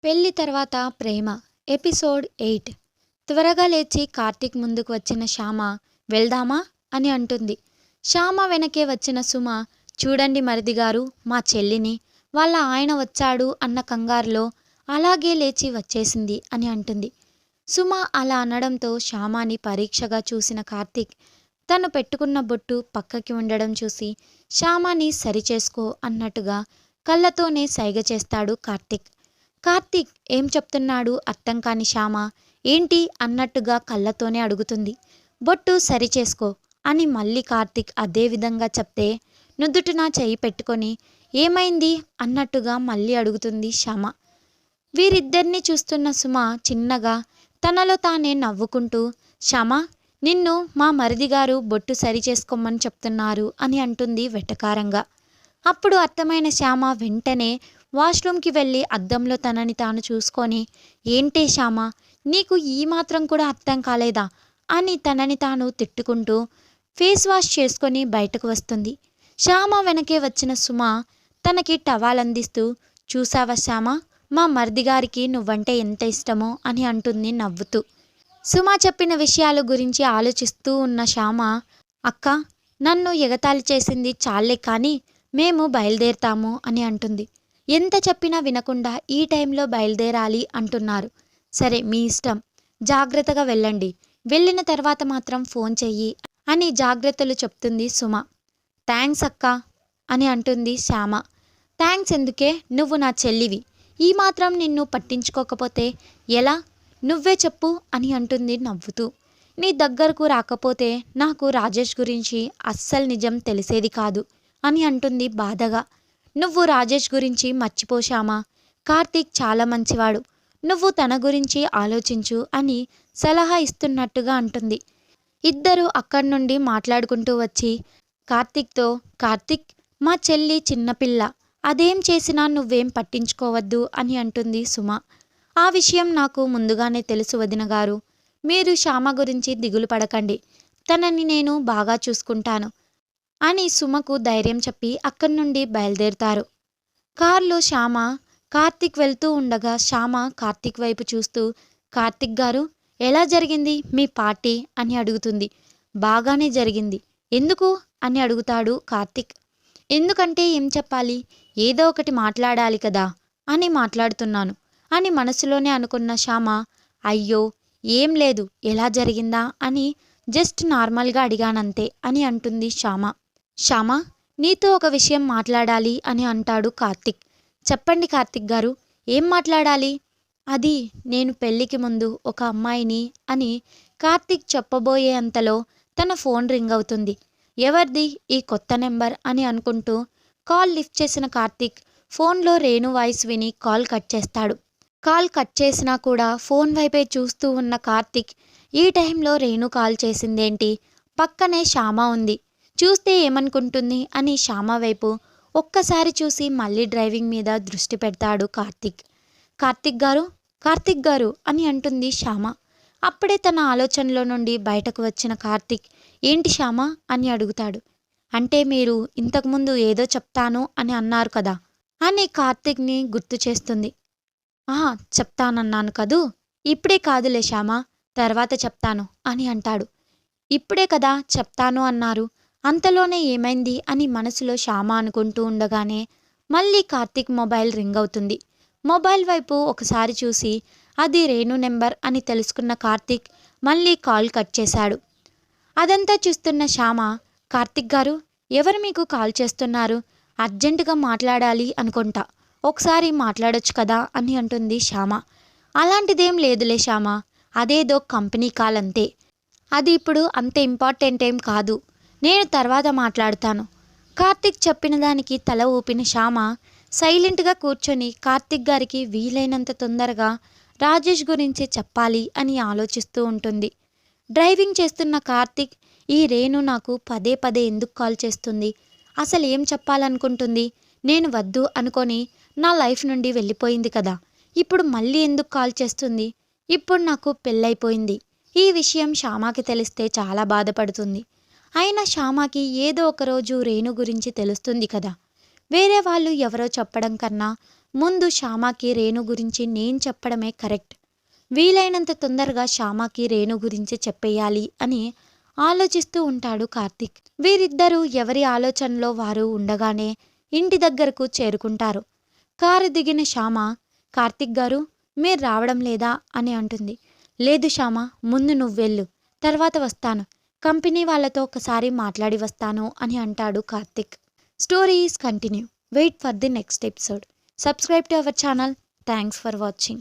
పెళ్లి తర్వాత ప్రేమ ఎపిసోడ్ 8. త్వరగా లేచి కార్తీక్ ముందుకు వచ్చిన శ్యామ వెళ్దామా అని అంటుంది. శ్యామ వెనకే వచ్చిన సుమ చూడండి మరిదిగారు మా చెల్లిని, వాళ్ళ ఆయన వచ్చాడు అన్న కంగారులో అలాగే లేచి వచ్చేసింది అని అంటుంది. సుమ అలా అనడంతో శ్యామని పరీక్షగా చూసిన కార్తీక్ తను పెట్టుకున్న బొట్టు పక్కకి ఉండడం చూసి శ్యామని సరిచేసుకో అన్నట్టుగా కళ్ళతోనే సైగ చేస్తాడు కార్తీక్. కార్తీక్ ఏం చెప్తున్నాడు అర్థం కాని శ్యామ ఏంటి అన్నట్టుగా కళ్ళతోనే అడుగుతుంది. బొట్టు సరిచేసుకో అని మళ్ళీ కార్తీక్ అదే విధంగా చెప్తే నుదుటిన చెయ్యి పెట్టుకొని ఏమైంది అన్నట్టుగా మళ్ళీ అడుగుతుంది శ్యామ. వీరిద్దరిని చూస్తున్న సుమ చిన్నగా తనలో తానే నవ్వుకుంటూ శ్యామ నిన్ను మా మరిదిగారు బొట్టు సరిచేసుకోమని చెప్తున్నారు అని అంటుంది వెటకారంగా. అప్పుడు అర్థమైన శ్యామ వెంటనే వాష్రూమ్కి వెళ్ళి అద్దంలో తనని తాను చూసుకొని ఏంటే శ్యామ నీకు ఈ మాత్రం కూడా అర్థం కాలేదా అని తనని తాను తిట్టుకుంటూ ఫేస్ వాష్ చేసుకొని బయటకు వస్తుంది. శ్యామ వెనకే వచ్చిన సుమ తనకి టవాల్ అందిస్తూ చూసావా శ్యామ మా మరిదిగారికి నువ్వంటే ఎంత ఇష్టమో అని అంటుంది నవ్వుతూ. సుమ చెప్పిన విషయాల గురించి ఆలోచిస్తూ ఉన్న శ్యామ అక్క నన్ను ఎగతాళి చేసింది చాలే కానీ మేము బయలుదేరుతాము అని అంటుంది. ఎంత చెప్పినా వినకుండా ఈ టైంలో బయలుదేరాలి అంటున్నారు. సరే మీ ఇష్టం, జాగ్రత్తగా వెళ్ళండి, వెళ్ళిన తర్వాత మాత్రం ఫోన్ చెయ్యి అని జాగ్రత్తలు చెప్తుంది సుమ. థ్యాంక్స్ అక్క అని అంటుంది శ్యామ. థ్యాంక్స్ ఎందుకే, నువ్వు నా చెల్లివి, ఈ మాత్రం నిన్ను పట్టించుకోకపోతే ఎలా, నువ్వే చెప్పు అని అంటుంది నవ్వుతూ. నీ దగ్గరకు రాకపోతే నాకు రాజేష్ గురించి అస్సలు నిజం తెలిసేది కాదు అని అంటుంది బాధగా. నువ్వు రాజేష్ గురించి మర్చిపోశామా, కార్తీక్ చాలా మంచివాడు, నువ్వు తన గురించి ఆలోచించు అని సలహా ఇస్తున్నట్టుగా అంటుంది. ఇద్దరు అక్కడి నుండి మాట్లాడుకుంటూ వచ్చి కార్తీక్తో కార్తీక్ మా చెల్లి చిన్నపిల్ల, అదేం చేసినా నువ్వేం పట్టించుకోవద్దు అని అంటుంది సుమ. ఆ విషయం నాకు ముందుగానే తెలుసు వదినగారు, మీరు శ్యామ గురించి దిగులు పడకండి, తనని నేను బాగా చూసుకుంటాను అని సుమకు ధైర్యం చెప్పి అక్కడి నుండి బయలుదేరుతారు. కారులో శ్యామ కార్తీక్ వెళ్తూ ఉండగా శ్యామ కార్తీక్ వైపు చూస్తూ కార్తీక్ గారు ఎలా జరిగింది మీ పార్టీ అని అడుగుతుంది. బాగానే జరిగింది, ఎందుకు అని అడుగుతాడు కార్తీక్. ఎందుకంటే ఏం చెప్పాలి, ఏదో ఒకటి మాట్లాడాలి కదా అని మాట్లాడుతున్నాను అని మనసులోనే అనుకున్న శ్యామ అయ్యో ఏం లేదు ఎలా జరిగిందా అని జస్ట్ నార్మల్గా అడిగానంతే అని అంటుంది శ్యామ. శ్యామ నీతో ఒక విషయం మాట్లాడాలి అని అంటాడు కార్తీక్. చెప్పండి కార్తీక్ గారు, ఏం మాట్లాడాలి? అది నేను పెళ్ళికి ముందు ఒక అమ్మాయిని అని కార్తీక్ చెప్పబోయే అంతలో తన ఫోన్ రింగ్ అవుతుంది. ఎవరిది ఈ కొత్త నెంబర్ అని అనుకుంటూ కాల్ లిఫ్ట్ చేసిన కార్తీక్ ఫోన్లో రేణు వాయిస్ విని కాల్ కట్ చేస్తాడు. కాల్ కట్ చేసినా కూడా ఫోన్ వైపే చూస్తూ ఉన్న కార్తీక్ ఈ టైంలో రేణు కాల్ చేసిందేంటి, పక్కనే శ్యామ ఉంది, చూస్తే ఏమనుకుంటుంది అని శ్యామ వైపు ఒక్కసారి చూసి మళ్ళీ డ్రైవింగ్ మీద దృష్టి పెడతాడు కార్తీక్. కార్తీక్ గారు అని అంటుంది శ్యామ. అప్పుడే తన ఆలోచనలో నుండి బయటకు వచ్చిన కార్తీక్ ఏంటి శ్యామ అని అడుగుతాడు. అంటే మీరు ఇంతకుముందు ఏదో చెప్తాను అని అన్నారు కదా అని కార్తీక్ని గుర్తు చేస్తుంది. చెప్తానన్నాను కదూ, ఇప్పుడే కాదులే శ్యామ, తర్వాత చెప్తాను అని అంటాడు. ఇప్పుడే కదా చెప్తాను అన్నారు, అంతలోనే ఏమైంది అని మనసులో శ్యామ అనుకుంటూ ఉండగానే మళ్ళీ కార్తీక్ మొబైల్ రింగ్ అవుతుంది. మొబైల్ వైపు ఒకసారి చూసి అది రేణు నెంబర్ అని తెలుసుకున్న కార్తీక్ మళ్ళీ కాల్ కట్ చేశాడు. అదంతా చూస్తున్న శ్యామ కార్తీక్ గారు ఎవరు మీకు కాల్ చేస్తున్నారు, అర్జెంటుగా మాట్లాడాలి అనుకుంటా, ఒకసారి మాట్లాడొచ్చు కదా అని అంటుంది శ్యామ. అలాంటిదేం లేదులే శ్యామ, అదేదో కంపెనీ కాల్ అంతే, అది ఇప్పుడు అంత ఇంపార్టెంట్ ఏం కాదు, నేను తర్వాత మాట్లాడతాను. కార్తీక్ చెప్పిన దానికి తల ఊపిన శ్యామ సైలెంట్గా కూర్చొని కార్తీక్ గారికి వీలైనంత తొందరగా రాజేష్ గురించి చెప్పాలి అని ఆలోచిస్తూ ఉంటుంది. డ్రైవింగ్ చేస్తున్న కార్తీక్ ఈ రేణు నాకు పదే పదే ఎందుకు కాల్ చేస్తుంది, అసలు ఏం చెప్పాలనుకుంటుంది, నేను వద్దు అనుకొని నా లైఫ్ నుండి వెళ్ళిపోయింది కదా, ఇప్పుడు మళ్ళీ ఎందుకు కాల్ చేస్తుంది, ఇప్పుడు నాకు పెళ్ళైపోయింది, ఈ విషయం శ్యామకి తెలిస్తే చాలా బాధపడుతుంది. అయినా శ్యామకి ఏదో ఒకరోజు రేణు గురించి తెలుస్తుంది కదా, వేరే వాళ్ళు ఎవరో చెప్పడం కన్నా ముందు శ్యామకి రేణు గురించి నేను చెప్పడమే కరెక్ట్. వీలైనంత తొందరగా శ్యామకి రేణు గురించి చెప్పేయాలి అని ఆలోచిస్తూ ఉంటాడు కార్తీక్. వీరిద్దరూ ఎవరి ఆలోచనలో వారు ఉండగానే ఇంటి దగ్గరకు చేరుకుంటారు. కారు దిగిన శ్యామ, కార్తీక్ గారు మీరు రావడం లేదా అని అంటుంది. లేదు శ్యామ, ముందు నువ్వెళ్ళు, తర్వాత వస్తాను. కంపెనీ వాళ్ళతో ఒకసారి మాట్లాడి వస్తాను అని అంటాడు Karthik. Story is continue. Wait for the next episode. Subscribe to our channel. Thanks for watching.